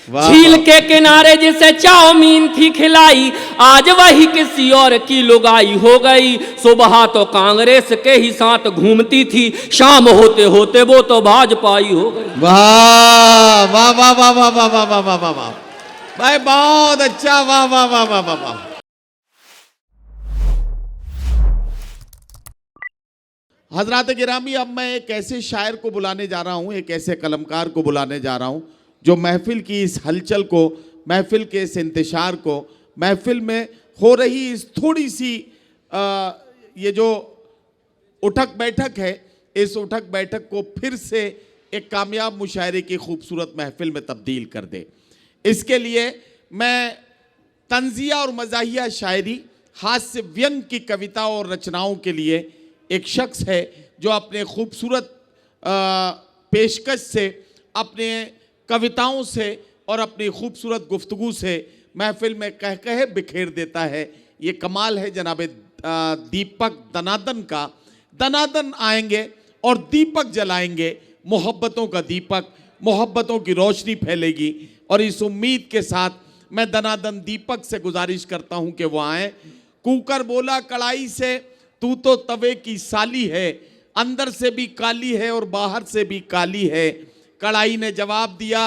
झील के किनारे जिसे चाउमीन थी खिलाई, आज वही किसी और की लुगाई हो गई। सुबह तो कांग्रेस के ही साथ घूमती थी, शाम होते होते वो तो भाजपाई हो गई। वाह वाह वाह वाह वाह वाह वाह वाह वाह वाह भाई, बहुत अच्छा, वाह वाह वाह वाह वाह वाह। हजरात गिरामी, अब मैं एक ऐसे शायर को बुलाने जा रहा हूं, एक ऐसे कलमकार को बुलाने जा रहा हूं जो महफिल की इस हलचल को, महफिल के इस इंतशार को, महफिल में हो रही इस थोड़ी सी ये जो उठक बैठक है, इस उठक बैठक को फिर से एक कामयाब मुशायरे की खूबसूरत महफिल में तब्दील कर दे। इसके लिए मैं तंजिया और मज़ाहिया शायरी, हास्य व्यंग की कविता और रचनाओं के लिए एक शख्स है जो अपने खूबसूरत पेशकश से, अपने कविताओं से और अपनी खूबसूरत गुफ्तगू से महफिल में कह कहे बिखेर देता है। ये कमाल है जनाब दीपक दनादन का। दनादन आएंगे और दीपक जलाएंगे, मोहब्बतों का दीपक, मोहब्बतों की रोशनी फैलेगी। और इस उम्मीद के साथ मैं दनादन दीपक से गुजारिश करता हूं कि वो आए। कुकर बोला कड़ाई से, तू तो तवे की साली है, अंदर से भी काली है और बाहर से भी काली है। कड़ाई ने जवाब दिया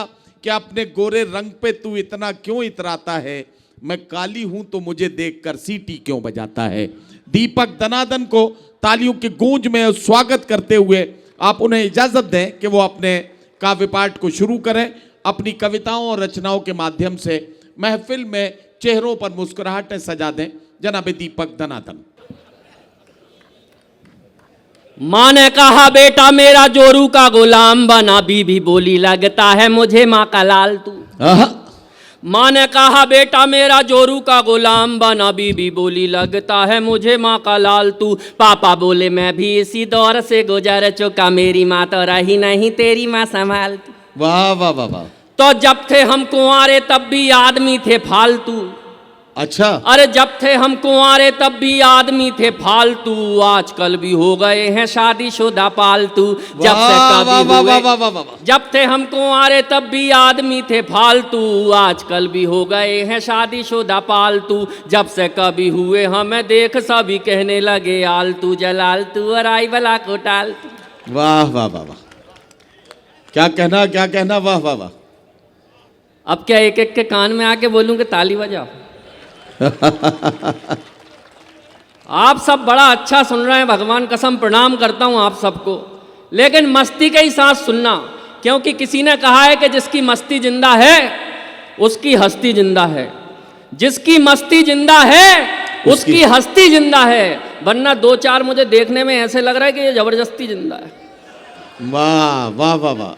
कि अपने गोरे रंग पे तू इतना क्यों इतराता है, मैं काली हूं तो मुझे देखकर सीटी क्यों बजाता है। दीपक दनादन को तालियों की गूंज में स्वागत करते हुए आप उन्हें इजाजत दें कि वो अपने काव्य पाठ को शुरू करें। अपनी कविताओं और रचनाओं के माध्यम से महफिल में चेहरों पर मुस्कुराहटें सजा दें। जनाब दीपक दनादन। माँ ने कहा बेटा मेरा जोरू का गुलाम बना, बीबी बोली लगता है मुझे माँ का लाल तू। माँ ने कहा बेटा मेरा जोरू का गुलाम बना, बीबी बोली लगता है मुझे माँ का लाल तू। पापा बोले मैं भी इसी दौर से गुजर चुका, मेरी माँ तो रही नहीं तेरी माँ संभाल तू। वाह वाह वाह वाह। तो जब थे हम कुंवारे तब भी आदमी थे फालतू। अच्छा। अरे जब थे हम कुंवारे तब भी आदमी थे फालतू, आजकल भी हो गए हैं शादीशुदा पालतू। जब थे हम कुंवारे तब भी आदमी थे फालतू, आजकल भी हो गए हैं शादीशुदा पालतू। जब से कभी हुए हमें देख सभी कहने लगे आलतू जलालतू और आई बला को टालतू। वाह वाह वाह वाह, क्या कहना क्या कहना, वाह वाह वाह। अब क्या एक एक के कान में आके बोलूं कि ताली बजाओ? आप सब बड़ा अच्छा सुन रहे हैं, भगवान कसम प्रणाम करता हूं आप सबको। लेकिन मस्ती के ही साथ सुनना, क्योंकि किसी ने कहा है कि जिसकी मस्ती जिंदा है उसकी हस्ती जिंदा है, जिसकी मस्ती जिंदा है उसकी हस्ती जिंदा है। वरना दो चार मुझे देखने में ऐसे लग रहा है कि ये जबरदस्ती जिंदा है। वाह वाह वाह वाह।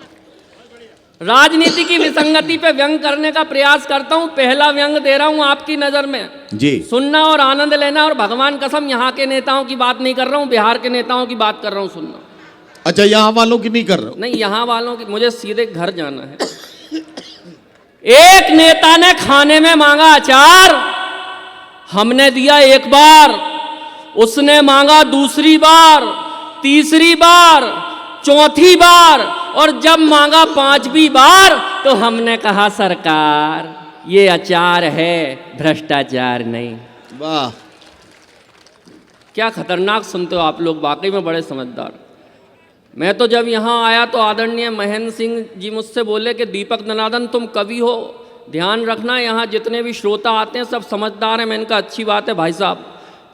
राजनीति की विसंगति पे व्यंग करने का प्रयास करता हूं। पहला व्यंग दे रहा हूं आपकी नजर में जी, सुनना और आनंद लेना। और भगवान कसम यहाँ के नेताओं की बात नहीं कर रहा हूं, बिहार के नेताओं की बात कर रहा हूं, सुनना। अच्छा, यहाँ वालों की नहीं कर रहा हूं? नहीं, यहाँ वालों की, मुझे सीधे घर जाना है। एक नेता ने खाने में मांगा अचार, हमने दिया एक बार, उसने मांगा दूसरी बार, तीसरी बार, चौथी बार, और जब मांगा पांचवी बार तो हमने कहा सरकार ये अचार है, भ्रष्टाचार नहीं। वाह, क्या खतरनाक सुनते हो आप लोग, वाकई में बड़े समझदार। मैं तो जब यहाँ आया तो आदरणीय महेंद्र सिंह जी मुझसे बोले कि दीपक दनादन तुम कवि हो, ध्यान रखना यहाँ जितने भी श्रोता आते हैं सब समझदार हैं। मैंने कहा अच्छी बात है भाई साहब।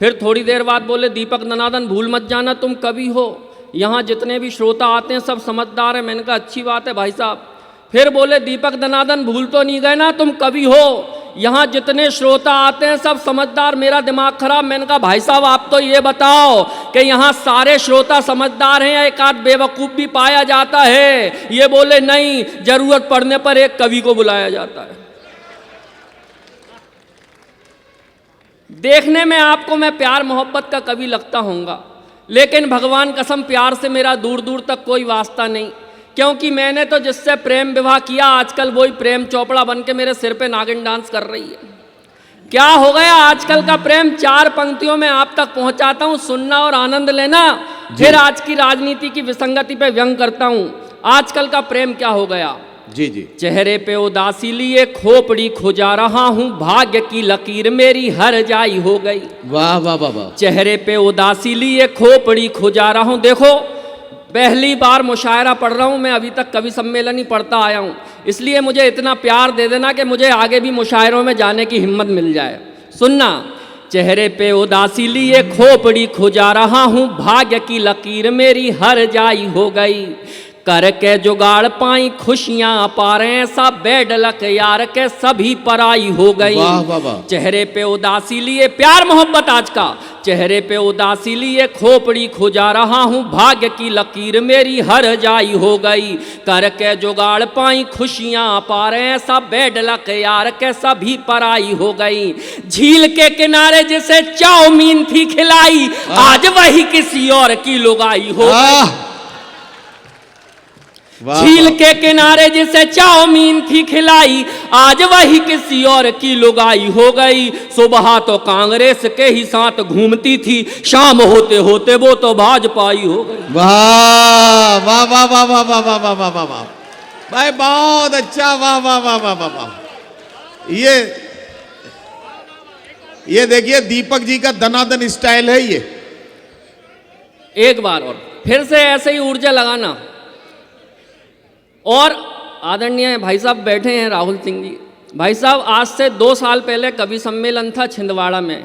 फिर थोड़ी देर बाद बोले दीपक दनादन भूल मत जाना तुम कवि हो, यहाँ जितने भी श्रोता आते हैं सब समझदार हैं। मैंने कहा अच्छी बात है भाई साहब। फिर बोले दीपक दनादन भूल तो नहीं गए ना तुम कवि हो, यहाँ जितने श्रोता आते हैं सब समझदार। मेरा दिमाग खराब। मैंने कहा भाई साहब आप तो ये बताओ कि यहाँ सारे श्रोता समझदार हैं या एक आध बेवकूफ़ भी पाया जाता है? ये बोले नहीं, जरूरत पड़ने पर एक कवि को बुलाया जाता है। देखने में आपको मैं प्यार मोहब्बत का कवि लगता हूँगा, लेकिन भगवान कसम प्यार से मेरा दूर दूर तक कोई वास्ता नहीं, क्योंकि मैंने तो जिससे प्रेम विवाह किया आजकल वही प्रेम चोपड़ा बन के मेरे सिर पे नागिन डांस कर रही है। क्या हो गया आजकल का प्रेम? चार पंक्तियों में आप तक पहुंचाता हूं, सुनना और आनंद लेना। फिर आज की राजनीति की विसंगति पे व्यंग करता हूं। आजकल का प्रेम क्या हो गया? जी जी। चेहरे पे उदासी लिए खोपड़ी खुजा रहा हूँ, भाग्य की लकीर मेरी हर जाई हो गई। वाह वाह वाह वाह। चेहरे पे उदासी लिए खोपड़ी खुजा रहा हूँ। देखो, पहली बार मुशायरा पढ़ रहा हूँ मैं, अभी तक कवि सम्मेलन ही पढ़ता आया हूँ, इसलिए मुझे इतना प्यार दे देना कि मुझे आगे भी मुशायरों में जाने की हिम्मत मिल जाए। सुनना, चेहरे पे उदासी लिए खोपड़ी खुजा रहा हूँ, भाग्य की लकीर मेरी हर जाई हो गई। करके जुगाड़ पाई खुशियां पा रहे हैं, सब बेडलक यार के सभी पराई हो गई। वाह वाह वाह। चेहरे पे उदासी लिए, प्यार मोहब्बत आज का, चेहरे पे उदासी लिए खोपड़ी खुजा रहा हूँ, भाग्य की लकीर मेरी हर जाई हो गई। करके जुगाड़ पाई खुशियां पा रहे हैं, सब बेडलक यार के सभी पराई हो गई। झील के किनारे जिसे चाउमीन थी खिलाई, आज वही किसी और की लुगाई हो गई। झील के किनारे जिसे चाउमीन थी खिलाई, आज वही किसी और की लुगाई हो गई। सुबह तो कांग्रेस के ही साथ घूमती थी, शाम होते होते वो तो भाजपाई हो गई। वाह वाह वाह वाह वाह वाह वाह वाह वाह वाह वाह भाई, बहुत अच्छा। वाह वाह वाह वाह वाह वाह। ये देखिए दीपक जी का दनादन स्टाइल है ये। एक बार और फिर से ऐसे ही ऊर्जा लगाना। और आदरणीय भाई साहब बैठे हैं, राहुल सिंह जी भाई साहब, आज से 2 साल पहले कवि सम्मेलन था छिंदवाड़ा में।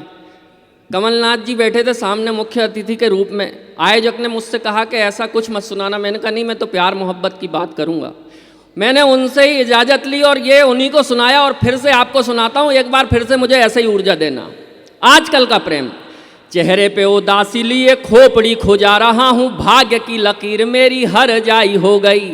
कमलनाथ जी बैठे थे सामने मुख्य अतिथि के रूप में। आयोजक ने मुझसे कहा कि ऐसा कुछ मत सुनाना। मैंने कहा नहीं, मैं तो प्यार मोहब्बत की बात करूंगा। मैंने उनसे ही इजाज़त ली और ये उन्हीं को सुनाया, और फिर से आपको सुनाता हूँ। एक बार फिर से मुझे ऐसे ही ऊर्जा देना। आजकल का प्रेम, चेहरे पे उदासी लिए खोपड़ी खुजा रहा हूँ, भाग्य की लकीर मेरी हर जाई हो गई।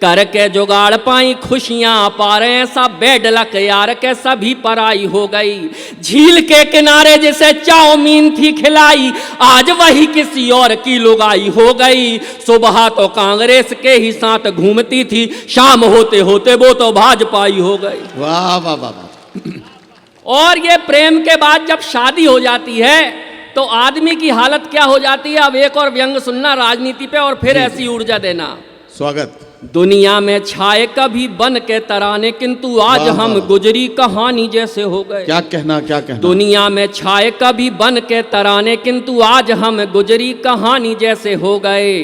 करके जुगाड़ पाई खुशियां पा रहे हैं, सब बेडलक यार के सभी पराई हो गई। झील के किनारे जिसे चाउमीन थी खिलाई, आज वही किसी और की लुगाई हो गई। सुबह तो कांग्रेस के ही साथ घूमती थी, शाम होते होते वो तो भाजपाई हो गई। वाह वाह वाह वाह। और ये प्रेम के बाद जब शादी हो जाती है तो आदमी की हालत क्या हो जाती है। अब एक और व्यंग सुनना राजनीति पे, और फिर ऐसी ऊर्जा देना। स्वागत। दुनिया में छाए कभी बन के तराने, किंतु आज हम गुजरी कहानी जैसे हो गए। क्या कहना, क्या कहना। दुनिया में छाए कभी बन के तराने, किंतु आज हम गुजरी कहानी जैसे हो गए।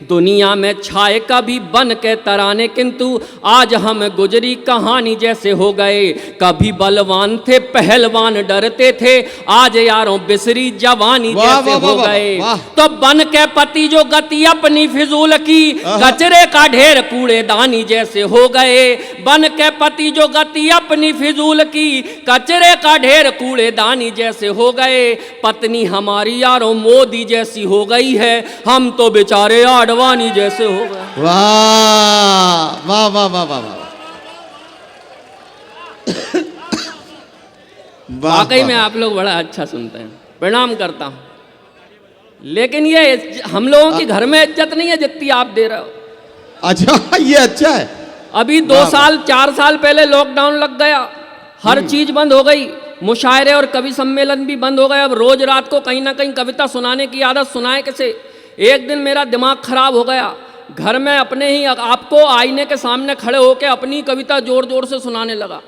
दुनिया में छाए कभी बन के तराने, किंतु आज हम गुजरी कहानी जैसे हो गए। कभी बलवान थे पहलवान डरते थे, आज यारों बिसरी जवानी जैसे हो गए। तो बन के पति जो गति अपनी फिजूल की, कचरे का ढेर कूड़ेदानी जैसे हो गए। बन के पति जो गति अपनी फिजूल की, कचरे का ढेर कूड़ेदानी जैसे हो गए। पत्नी हमारी यारों मोदी जैसी हो गई है, हम तो बेचारे आडवाणी जैसे हो गए। वाह वाह वाह वाह वाह वाह। वाकई में आप लोग बड़ा अच्छा सुनते हैं, प्रणाम करता हूं। लेकिन ये हम लोगों की घर में इज्जत नहीं है जितनी आप दे रहे हो। अच्छा, ये अच्छा है। अभी 2 साल 4 साल पहले लॉकडाउन लग गया, हर चीज बंद हो गई, मुशायरे और कवि सम्मेलन भी बंद हो गए। अब रोज रात को कहीं ना कहीं कविता सुनाने की आदत, सुनाए कैसे। एक दिन मेरा दिमाग खराब हो गया, घर में अपने ही आपको आईने के सामने खड़े होकर अपनी कविता जोर जोर से सुनाने लगा।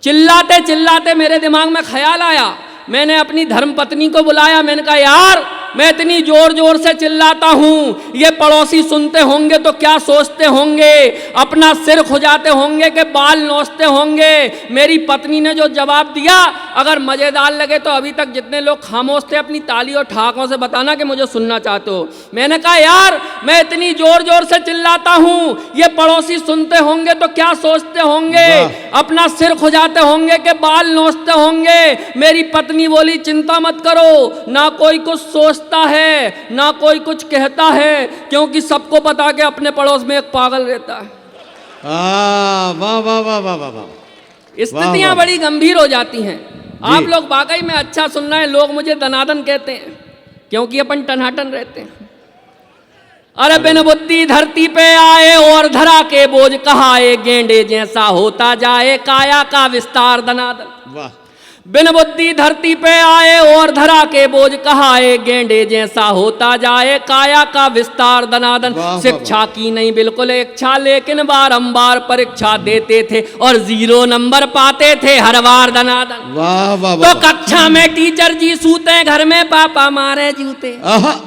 चिल्लाते चिल्लाते मेरे दिमाग में ख्याल आया, मैंने अपनी धर्मपत्नी को बुलाया। मैंने कहा यार, मैं इतनी जोर जोर से चिल्लाता हूँ, ये पड़ोसी सुनते होंगे तो क्या सोचते होंगे, अपना सिर खुजाते होंगे कि बाल नोचते होंगे। मेरी पत्नी ने जो जवाब दिया, अगर मज़ेदार लगे तो अभी तक जितने लोग खामोश थे अपनी ताली और ठहाकों से बताना कि मुझे सुनना चाहते हो। मैंने कहा यार, मैं इतनी जोर जोर से चिल्लाता हूँ, ये पड़ोसी सुनते होंगे तो क्या सोचते होंगे, अपना सिर खुजाते होंगे कि बाल नोचते होंगे। मेरी पत्नी बोली चिंता मत करो, ना कोई कुछ सोचता है ना कोई कुछ कहता है, क्योंकि सबको पता कि अपने पड़ोस में एक पागल रहता है। वाह वाह वाह वाह वाह वाह। स्थितियां बड़ी गंभीर हो जाती हैं। आप लोग वाकई में अच्छा सुन रहे हैं। लोग मुझे दनादन कहते हैं क्योंकि अपन टनाटन रहते हैं। अरे बिन बुद्धि धरती पे आए और धरा के बोझ कहाए, गेंडे जैसा होता जाए काया का विस्तार दनादन। वाह। बिन बुद्धि धरती पे आए और धरा के बोझ कहाए, गेंडे जैसा होता जाए काया का विस्तार दनादन। वाह, शिक्षा वाह। की नहीं बिल्कुल इच्छा, लेकिन बारंबार परीक्षा देते थे और 0 नंबर पाते थे हर बार दनादन। वाह वाह तो वाह। कक्षा में टीचर जी सूते, घर में पापा मारे जूते। आहा,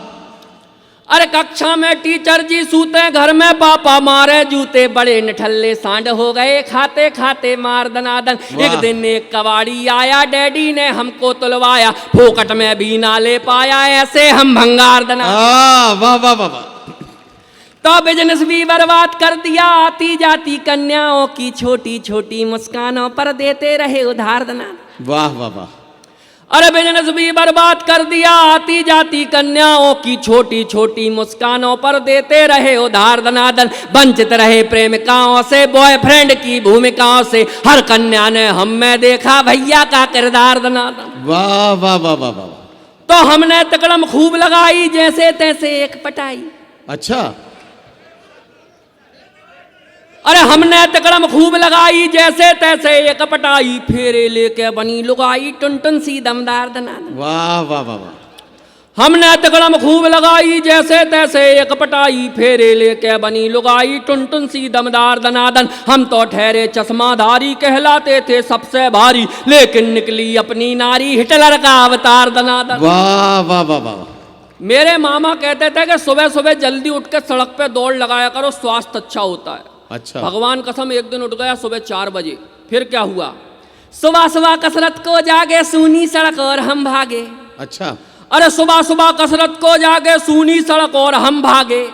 अरे कक्षा में टीचर जी सूते, घर में पापा मारे जूते। बड़े निठल्ले सांड हो गए खाते खाते मार दनादन। वाह। एक दिन एक कबाड़ी आया, डैडी ने हमको तुलवाया, फोकट में भी ना ले पाया, ऐसे हम भंगार दनादन। वाह वाह वाह वाह। तो बिजनेस भी बर्बाद कर दिया, आती जाती कन्याओं की छोटी छोटी मुस्कानों पर देते रहे उधार दनादन। वाह वाह वाह। अरे बिजनेस भी बर्बाद कर दिया, आती जाती कन्याओं की छोटी छोटी मुस्कानों पर देते रहे उधार दनादन। वंचित रहे प्रेमिकाओं से, बॉयफ्रेंड की भूमिकाओं से, हर कन्या ने हम में देखा भैया का किरदार दनादन। वाह वाह वाह वाह वाह। तो हमने तकड़म खूब लगाई, जैसे तैसे एक पटाई। अच्छा, अरे हमने तकड़म खूब लगाई, जैसे तैसे एक पटाई, फेरे लेके बनी लुगाई टुन टुन सी दमदार दनादन। वाह वाह वाह वाह। हमने तकड़म खूब लगाई, जैसे तैसे एक पटाई, फेरे लेके बनी लुगाई टुन टुन सी दमदार दनादन। हम तो ठहरे चश्माधारी, कहलाते थे सबसे भारी, लेकिन निकली अपनी नारी हिटलर का अवतार दनादन। वाह वाह वाह वाह। मेरे मामा कहते थे कि सुबह सुबह जल्दी उठ के सड़क पे दौड़ लगाया करो, स्वास्थ्य अच्छा होता है। अच्छा, भगवान कसम एक दिन उठ गया सुबह 4 बजे। फिर क्या हुआ, सुबह सुबह कसरत को जागे, सूनी सड़क और हम भागे। अच्छा, अरे सुबह सुबह कसरत को जागे, सूनी सड़क और हम भागे,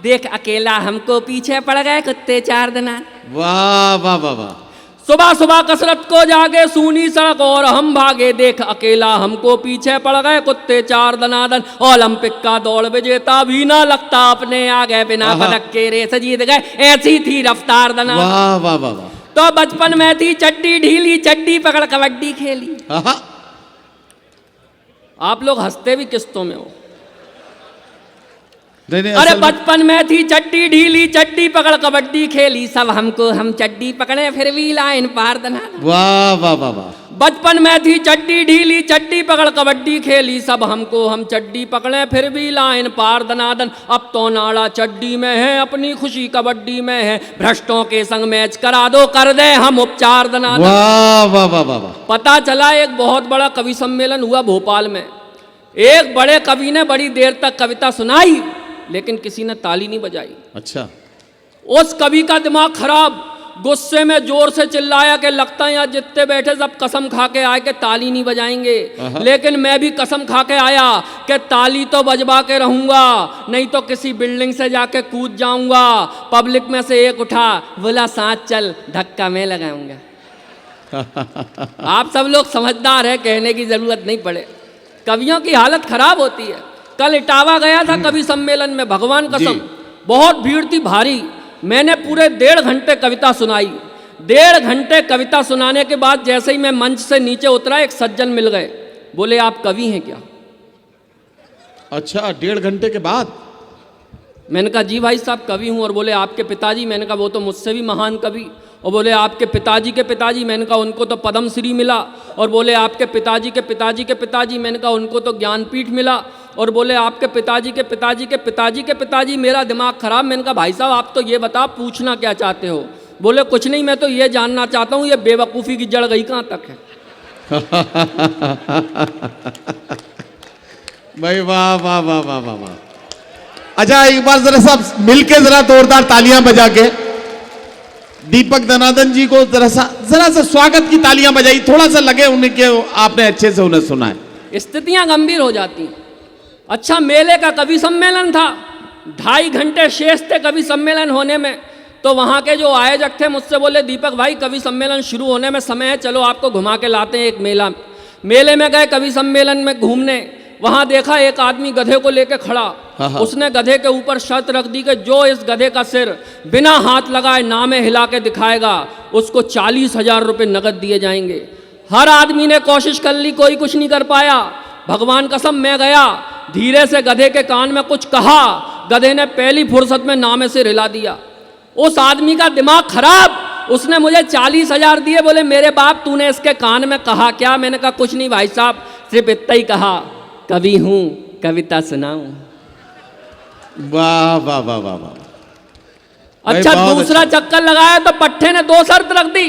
देख अकेला हमको पीछे पड़ गए कुत्ते 4 दनादन। वाह वाह वाह वाह। सुबह सुबह कसरत को जागे, सूनी सड़क और हम भागे, देख अकेला हमको पीछे पड़ गए कुत्ते 4 दनादन। ओलंपिक का दौड़ विजेता भी ना लगता अपने आगे, बिना पदक के रेस जीत गए, ऐसी थी रफ्तार दनादन। वाह वाह वाह वाह। तो बचपन में थी चड्डी ढीली, चड्डी पकड़ कबड्डी खेली। आहा, आप लोग हंसते भी किस्तों में हो। नहीं नहीं, अरे असल में- बचपन में थी चड्डी ढीली, चड्डी पकड़ कबड्डी खेली, सब हमको हम चड्डी पकड़े फिर भी लाइन पार दनादन। वाह वाह वाह वाह। बचपन में थी चड्डी ढीली, चड्डी पकड़ कबड्डी खेली, सब हमको हम चड्डी पकड़े फिर भी लाइन पार दनादन। अब तो नाड़ा चड्डी में है, अपनी खुशी कबड्डी में है, भ्रष्टों के संग मैच करा दो, कर दे हम उपचार दनादन। वाह वाह वाह वाह वाह। पता चला एक बहुत बड़ा कवि सम्मेलन हुआ भोपाल में। एक बड़े कवि ने बड़ी देर तक कविता सुनाई, लेकिन किसी ने ताली नहीं बजाई। अच्छा, उस कवि का दिमाग खराब, गुस्से में जोर से चिल्लाया कि लगता है यहाँ जितने बैठे सब कसम खा के आए कि ताली नहीं बजाएंगे, लेकिन मैं भी कसम खा के आया कि ताली तो बजवा के रहूंगा, नहीं तो किसी बिल्डिंग से जाके कूद जाऊंगा। पब्लिक में से एक उठा, बोला साथ चल, धक्का मैं लगाऊंगा। आप सब लोग समझदार है, कहने की जरूरत नहीं पड़े। कवियों की हालत खराब होती है। कल इटावा गया था कवि सम्मेलन में, भगवान कसम बहुत भीड़ थी भारी। मैंने पूरे 1.5 घंटे कविता सुनाई। 1.5 घंटे कविता सुनाने के बाद जैसे ही मैं मंच से नीचे उतरा, एक सज्जन मिल गए, बोले आप कवि हैं क्या? अच्छा, 1.5 घंटे के बाद? मैंने कहा जी भाई साहब कवि हूँ। और बोले आपके पिताजी? मैंने कहा वो तो मुझसे भी महान कवि। और बोले आपके पिताजी के पिताजी? मैंने कहा उनको तो पद्म श्री मिला। और बोले आपके पिताजी के पिताजी के पिताजी? मैंने कहा उनको तो ज्ञानपीठ मिला। और बोले आपके पिताजी के पिताजी के पिताजी के पिताजी? मेरा दिमाग खराब। मैंने कहा भाई साहब आप तो ये बताओ पूछना क्या चाहते हो? बोले कुछ नहीं, मैं तो ये जानना चाहता हूँ ये बेवकूफ़ी की जड़ गई कहाँ तक है। भाई वाह वाह वाह वाह वाह वाह। अच्छा, एक बार जरा सब मिलके जरा जोरदार तालियां बजा के दीपक दनादन जी को जरा सा स्वागत की तालियां बजाई। थोड़ा सा लगे उन्हें कि आपने अच्छे से उन्हें सुना है। स्थितियां गंभीर हो जाती। अच्छा, मेले का कवि सम्मेलन था, 2.5 घंटे शेष थे कवि सम्मेलन होने में। तो वहाँ के जो आयोजक थे मुझसे बोले दीपक भाई कवि सम्मेलन शुरू होने में समय है, चलो आपको घुमा के लाते हैं एक मेला। मेले में गए कवि सम्मेलन में घूमने। वहाँ देखा एक आदमी गधे को लेके खड़ा। उसने गधे के ऊपर शर्त रख दी कि जो इस गधे का सिर बिना हाथ लगाए नामे हिला के दिखाएगा उसको 40,000 रुपये नगद दिए जाएंगे। हर आदमी ने कोशिश कर ली, कोई कुछ नहीं कर पाया। भगवान कसम मैं गया, धीरे से गधे के कान में कुछ कहा, गधे ने पहली फुर्सत में नामे से हिला दिया। उस आदमी का दिमाग खराब, उसने मुझे 40,000 दिए, बोले मेरे बाप तूने इसके कान में कहा क्या? मैंने कहा कुछ नहीं भाई साहब, सिर्फ इतना ही कहा कवि हूं कविता सुनाऊं। वाह वाह वाह वाह वाह। अच्छा, बहुत दूसरा चक्कर लगाया तो पट्टे ने 2 शर्त रख दी,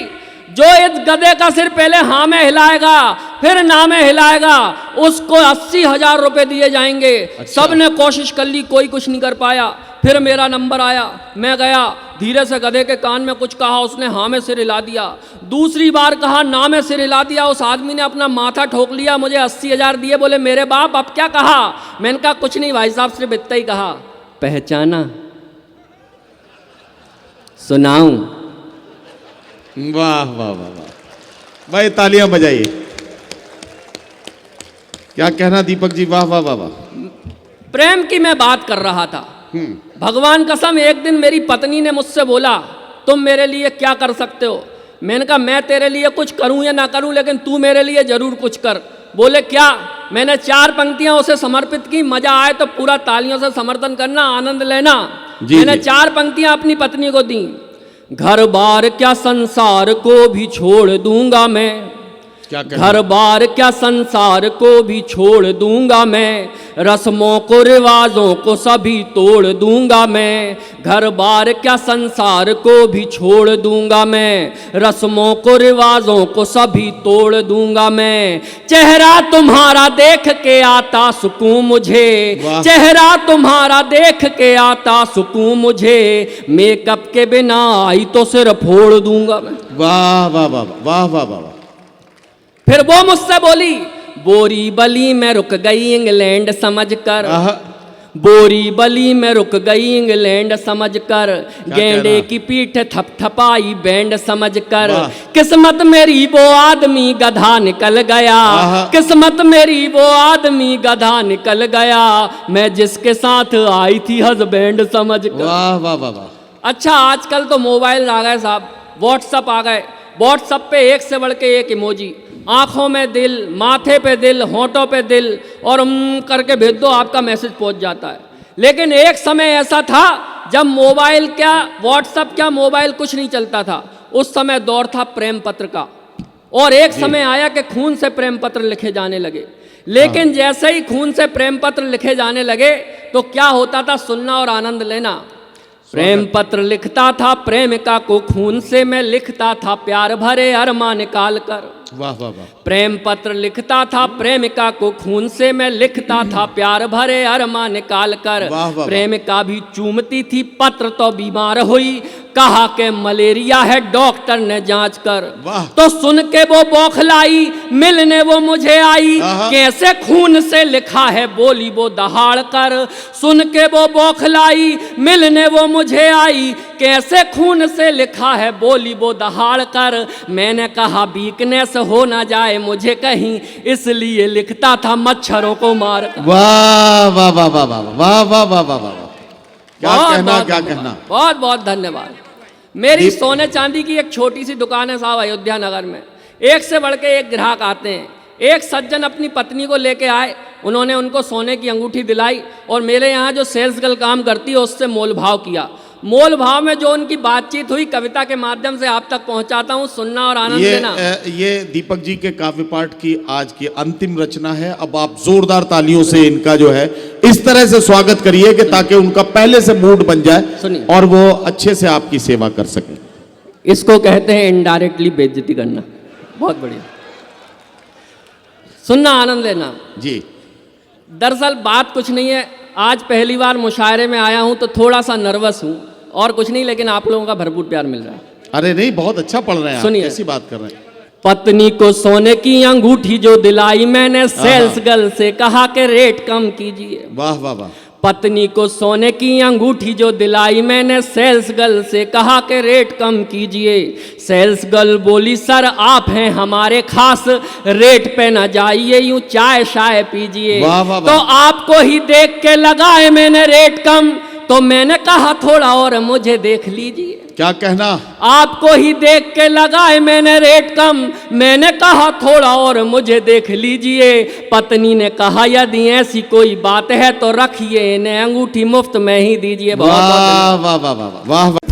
जो इस गधे का सिर पहले हाँ में हिलाएगा फिर ना में हिलाएगा उसको 80,000 रुपए दिए जाएंगे। अच्छा। सबने कोशिश कर ली, कोई कुछ नहीं कर पाया। फिर मेरा नंबर आया, मैं गया, धीरे से गधे के कान में कुछ कहा, उसने हाँ में सिर हिला दिया। दूसरी बार कहा, ना में सिर हिला दिया। उस आदमी ने अपना माथा ठोक लिया, मुझे 80,000 दिए, बोले मेरे बाप अब क्या कहा? मैंने कहा कुछ नहीं भाई साहब, सिर्फ इतना ही कहा पहचाना सुनाऊं। वाह वाह वाह वाह भाई, तालियां बजाइए। क्या कहना दीपक जी? वाह वाह वाह वाह। प्रेम की मैं बात कर रहा था। भगवान कसम, एक दिन मेरी पत्नी ने मुझसे बोला तुम मेरे लिए क्या कर सकते हो? मैंने कहा मैं तेरे लिए कुछ करूं या ना करूं, लेकिन तू मेरे लिए जरूर कुछ कर। बोले क्या? मैंने 4 पंक्तियां उसे समर्पित की। मजा आए तो पूरा तालियों से समर्थन करना, आनंद लेना। मैंने 4 पंक्तियां अपनी पत्नी को दी। घर बार क्या संसार को भी छोड़ दूंगा मैं, घर बार क्या संसार को भी छोड़ दूंगा मैं, रस्मों को रिवाजों को सभी तोड़ दूंगा मैं। घर बार क्या संसार को भी छोड़ दूंगा मैं, रस्मों को रिवाजों को सभी तोड़ दूंगा मैं। चेहरा तुम्हारा देख के आता सुकून मुझे, चेहरा तुम्हारा देख के आता सुकून मुझे, मेकअप के बिना आई तो सिर फोड़ दूंगा मैं। वाह वाह वाह वाह वाह वाह। फिर वो मुझसे बोली, बोरी बली में रुक गई इंग्लैंड समझकर, बोरी बली में रुक गई इंग्लैंड समझकर, गेंडे की पीठ थपथपाई बैंड समझकर, किस्मत मेरी वो आदमी गधा निकल गया, किस्मत मेरी वो आदमी गधा निकल गया, मैं जिसके साथ आई थी हस्बैंड समझकर। वाह वाह वाह वाह। अच्छा, आजकल तो मोबाइल आ गए साहब, व्हाट्सअप आ गए। व्हाट्सअप पे एक से बढ़ के एक इमोजी, आंखों में दिल, माथे पे दिल, होंठों पे दिल, और करके भेज दो, आपका मैसेज पहुंच जाता है। लेकिन एक समय ऐसा था जब मोबाइल क्या, व्हाट्सअप क्या, मोबाइल कुछ नहीं चलता था। उस समय दौर था प्रेम पत्र का, और एक समय आया कि खून से प्रेम पत्र लिखे जाने लगे। लेकिन जैसे ही खून से प्रेम पत्र लिखे जाने लगे तो क्या होता था, सुनना और आनंद लेना। प्रेम पत्र लिखता था प्रेमिका को खून से, मैं लिखता था प्यार भरे अरमान निकाल कर। वाह वाह वाह। प्रेम पत्र लिखता था प्रेमिका को खून से, मैं लिखता था प्यार भरे अरमान निकाल कर। प्रेमिका भी चूमती थी पत्र तो बीमार हुई, कहा कि मलेरिया है डॉक्टर ने जांच कर। तो सुन के वो बौखलाई, मिलने वो मुझे आई, कैसे खून से लिखा है बोली वो दहाड़ कर। सुन के वो बौखलाई, मिलने वो मुझे आई, कैसे खून से लिखा है बोली वो दहाड़ कर। मैंने कहा वीकनेस हो ना जाए मुझे कहीं, इसलिए लिखता था मच्छरों को मार कर। वाह वाह वाह वाह वाह वाह वाह वाह वाह वाह। क्या कहना, क्या कहना। बहुत बहुत धन्यवाद। मेरी सोने चांदी की एक छोटी सी दुकान है साहब अयोध्या नगर में। एक से बढ़ के एक ग्राहक आते हैं। एक सज्जन अपनी पत्नी को लेके आए, उन्होंने उनको सोने की अंगूठी दिलाई, और मेरे यहाँ जो सेल्स गर्ल काम करती है उससे मोल भाव किया। मोल भाव में जो उनकी बातचीत हुई, कविता के माध्यम से आप तक पहुंचाता हूं, सुनना और आनंद लेना। ये दीपक जी के काव्य पाठ की आज की अंतिम रचना है। अब आप जोरदार तालियों से इनका जो है इस तरह से स्वागत करिए कि ताकि उनका पहले से मूड बन जाए और वो अच्छे से आपकी सेवा कर सके। इसको कहते हैं इनडायरेक्टली बेइज्जती करना। बहुत बढ़िया, सुनना आनंद लेना जी। दरअसल बात कुछ नहीं है, आज पहली बार मुशायरे में आया हूं तो थोड़ा सा नर्वस हूं, और कुछ नहीं, लेकिन आप लोगों का भरपूर प्यार मिल रहा है। अरे नहीं, बहुत अच्छा पढ़ रहे हैं। सुनिए, कैसी बात कर रहे हैं। पत्नी को सोने की अंगूठी जो दिलाई मैंने, सेल्स गर्ल से कहा कि रेट कम कीजिए। वाह वाह वाह। पत्नी को सोने की अंगूठी जो दिलाई मैंने, सेल्स गर्ल से कहा कि रेट कम कीजिए। सेल्स गर्ल बोली सर आप हैं हमारे खास, रेट पे न जाइए यूं चाय शाय पीजिए। तो आपको ही देख के लगाए मैंने रेट कम, तो मैंने कहा थोड़ा और मुझे देख लीजिए। क्या कहना। आपको ही देख के लगाए मैंने रेट कम, मैंने कहा थोड़ा और मुझे देख लीजिए। पत्नी ने कहा यदि ऐसी कोई बात है तो रखिए, इन्हें अंगूठी मुफ्त में ही दीजिए। वाह वाह वाह वाह वाह वाह।